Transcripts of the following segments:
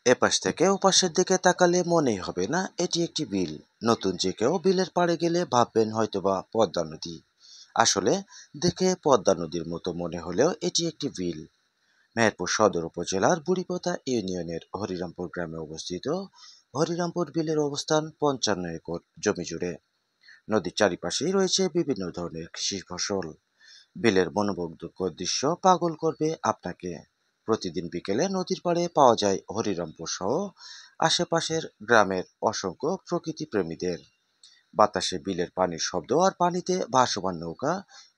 এপাশ থেকে ওপাশের দিকে তাকালে মনেই হবে না এটি একটি বিল। নতুন যে কেউ বিলের পাড়ে গেলে ভাববেন হয়তোবা পদ্মা নদী। আসলে দেখে পদ্মা নদীর মতো মনে হলেও এটি একটি বিল। মেহেরপুর সদর উপজেলার বুড়িপোতা ইউনিয়নের হরিরামপুর গ্রামে অবস্থিত হরিরামপুর বিলের অবস্থান 55 একর জমি জুড়ে। নদীর চারিপাশেই রয়েছে বিভিন্ন ধরনের কৃষি ফসল। বিলের মনোমুগ্ধকর দৃশ্য পাগল করবে আপনাকে। প্রতিদিন বিকেলে নদীর পাড়ে পাওয়া যায় হরিরামপুর সহ আশেপাশের গ্রামের অসংখ্য প্রকৃতি প্রেমীদের। বাতাসে বিলের পানির শব্দ আর পানিতে ভাসমান নৌকা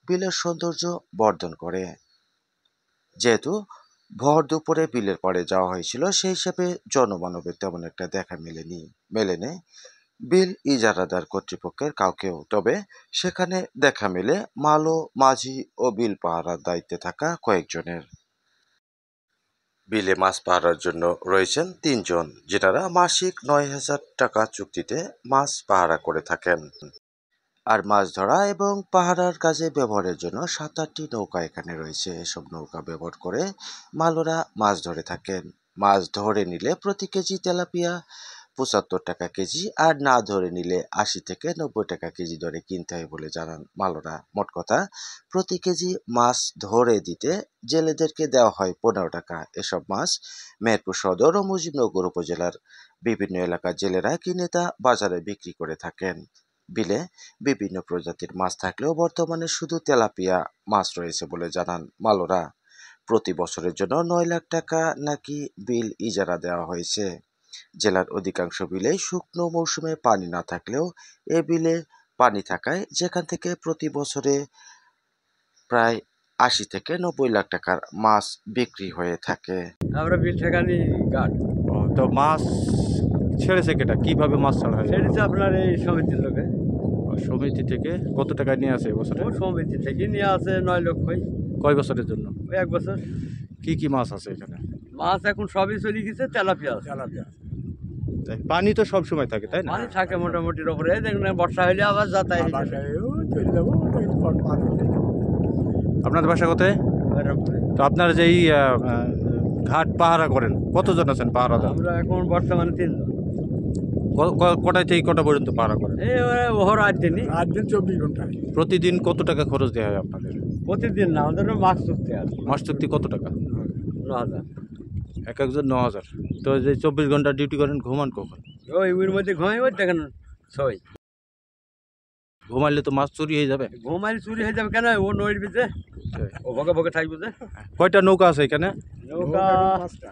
বিলের সৌন্দর্য বর্ধন করে। যেহেতু ভর দুপুরে বিলের পাড়ে যাওয়া হয়েছিল, সেই হিসেবে জনমানবের তেমন একটা দেখা মেলেনি বিল ইজারাদার কর্তৃপক্ষের কাউকেও। তবে সেখানে দেখা মেলে মালো, মাঝি ও বিল পাহারার দায়িত্বে থাকা কয়েকজনের। বিলে মাছ পাহারার জন্য রয়েছেন 3 জন, যেনারা মাসিক 9,000 টাকা চুক্তিতে মাছ পাহারা করে থাকেন। আর মাছ ধরা এবং পাহারার কাজে ব্যবহারের জন্য 7-8টি নৌকা এখানে রয়েছে। এসব নৌকা ব্যবহার করে মালোরা মাছ ধরে থাকেন। মাছ ধরে নিলে প্রতি কেজি তেলাপিয়া 75 টাকা কেজি, আর না ধরে নিলে 80 থেকে 90 টাকা কেজি দরে কিনতে হয় বলে জানান মালোরা। মোট কথা, প্রতি কেজি মাছ ধরে দিতে জেলেদেরকে দেওয়া হয় 15 টাকা। এসব মাছ মেহেরপুর সদর ও মুজিবনগর উপজেলার বিভিন্ন এলাকার জেলেরা কিনে তা বাজারে বিক্রি করে থাকেন। বিলে বিভিন্ন প্রজাতির মাছ থাকলেও বর্তমানে শুধু তেলাপিয়া মাছ রয়েছে বলে জানান মালোরা। প্রতি বছরের জন্য 9 লাখ টাকা নাকি বিল ইজারা দেওয়া হয়েছে। জেলার অধিকাংশ বিলেই শুকনো মৌসুমে পানি না থাকলেও এ বিলে পানি থাকায় যেখান থেকে প্রতি বছরে প্রায় 80 থেকে 90 লাখ টাকার মাছ বিক্রি হয়ে থাকে। আমরা বিল ঠেকানি গাছ তো মাছ ছেড়েছে কেটা, কিভাবে মাছ ছাড়া হয়? ছেড়েছে আপনার এই সমিতির লোকে। সমিতি থেকে কত টাকা নিয়ে আসে এবছরে? ও সমিতি থেকে নিয়ে আসে 9 লক্ষই। কয় বছরের জন্য? ওই 1 বছর। কি কি মাছ আছে এখানে? মাছ এখন সবই চলে গেছে, তেলাপিয়া আছে। পানি তো সব সময় থাকে, তাই না? পানি থাকে মোটামুটির ওপরে, দেখুন বর্ষা হলে আবার যাতায়াত আপনাদের বাসা কোথায়? তো আপনারা যে এই ঘাট পাহারা করেন, কতজন আছেন পাহারাদার? আমরা এখন বর্তমানে 3 জন। কটায় থেকে কটা পর্যন্ত পাহারা করেন? এই ওহর 8 দিনই। 8 দিন 24 ঘন্টা। প্রতিদিন কত টাকা খরচ দেওয়া হয় আপনাদের? প্রতিদিন না, আমাদের মাছ চুক্তি আছে। মাস চুক্তি কত টাকা? 9,000। এক একজন 9,000। তো যে 24 ঘন্টা ডিউটি করেন, ঘুমান কখন? ওই মধ্যে ঘুমাই, ওই দেখেন সবাই ঘুমাইলে তো মাছ চুরি হয়ে যাবে। ঘুমাইলে চুরি হয়ে যাবে কেন? ও নইর বিচে ও ভগে ভগে থাকবে যে। কয়টা নৌকা আছে এখানে? নৌকা 5টা।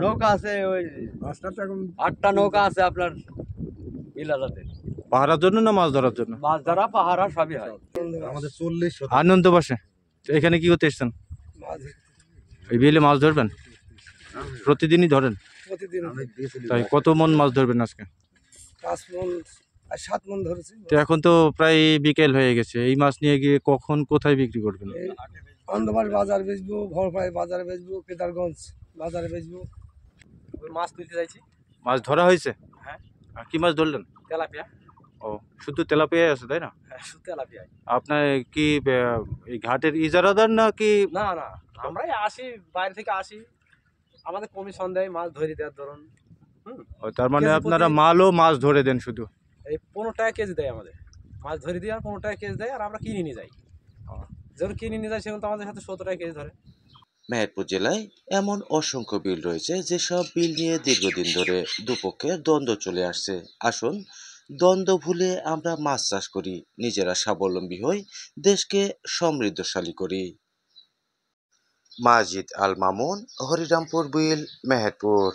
নৌকা আছে ওই 5টা তো এখন 8টা নৌকা আছে আপনার ইলাদাতে। পাহারার জন্য না মাছ ধরার জন্য? মাছ ধরা পাহারা সবই হয়। আমাদের 40 আনন্দ বসে। তো এখানে কি করতে এসছেন? এই বিলে মাছ ধরবেন? প্রতিদিনই ধরেন? প্রতিদিন তাই কত মন মাছ ধরবেন আজকে? 5 মণ আর 7 মণ ধরেছি। তো এখন তো প্রায় বিকেল হয়ে গেছে, এই মাছ নিয়ে গিয়ে কখন কোথায় বিক্রি করবেন? অন্ধবার বাজার বেচবো, ভরপাই বাজারে বেচবো, কেদারগঞ্জ বাজারে বেচবো। ওই মাছ তুলতে যাইছি। মাছ ধরা হয়েছে? হ্যাঁ। কি মাছ ধরলেন? তেলাপিয়া। ও, শুধু তেলাপিয়াই আছে তাই না? হ্যাঁ, শুধু তেলাপিয়া। আপনার কি এই ঘাটের ইজারাদার না কি? না না, আমরাই আসি, বাইরে থেকে আসি, আমাদের কমিশন দেয় মাছ ধরে দেওয়ার ধরুন। তার মানে কেজি আপনারা প্রতি- মালও মাছ ধরে দেন শুধু? এই 15 টাকা কেজি দেয় আমাদের। মাছ ধরে দিয়ে আর 15 টাকা কেজি দেয়, আর আমরা কিনে নিয়ে যাই। যখন কিনে নিয়ে যাই সেখানে তো আমাদের সাথে 17 টাকা কেজি ধরে। মেহেরপুর জেলায় এমন অসংখ্য বিল রয়েছে যেসব বিল নিয়ে দীর্ঘদিন ধরে দুপক্ষের দ্বন্দ্ব চলে আসছে। আসুন দ্বন্দ্ব ভুলে আমরা মাছ চাষ করি, নিজেরা স্বাবলম্বী হই, দেশকে সমৃদ্ধশালী করি। মাজিদ আল মামুন, হরিরামপুর বিল, মেহেরপুর।